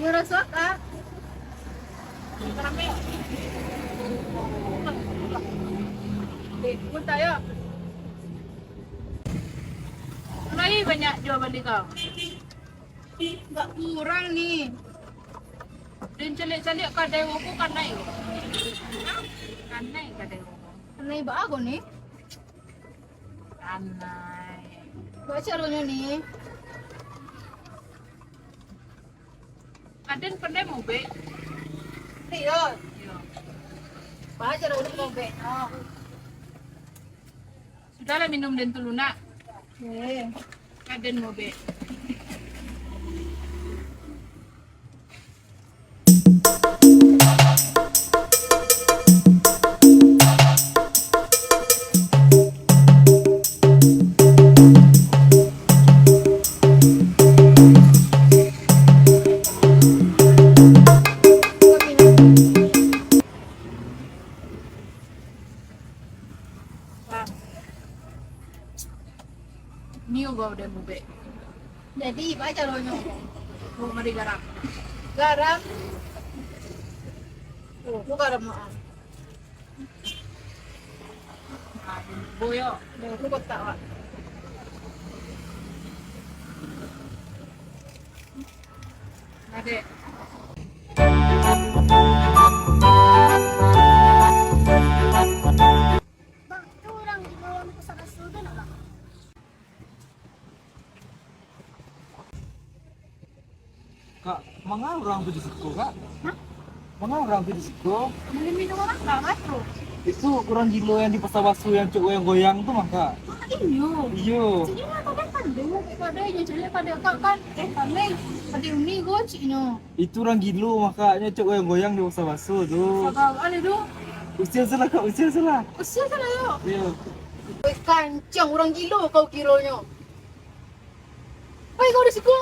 Ngerasa kak? Karame. Pun tayo. Mulai banyak jawaban di kau. Nggak kurang nih. Dan celik-celik kadang aku kanai. Kanai kadang aku. Karena iba aku nih. Kanai. Baca caranya nih. Kadang pandai mau be. Iya. Yo. Baca cara udah mau be. Oh. Sudahlah minum dan lunak. Oke. Kadang mau be. Wah. Ini juga udah mau be. Jadi baca caranya. Mau mari garam. Garam. Oh, aku garam mah. Nah, boyo. Aku kotak pak. Ada. Bang, itu orang di bawah pusaka sudah nggak? Kak, mana orang tuh di situ, Kak? Hah? Mana orang tuh di situ? Beli minum orang nggak matro? Itu orang gilo yang di pasar basu yang cowok yang goyang tuh, mah, Kak. Iyo. Iyo. Jadi mah kan pandai, pandai nya jadi pandai kak kan, pandai, pandai uni gue cino. Itu orang gilo makanya cowok yang goyang di pasar basu tuh. Sabab ada tuh, Usia salah, Kak, usia salah. usia sana yuk. Iya. Woi kancang orang gilo kau kironya. Woi kau di situ.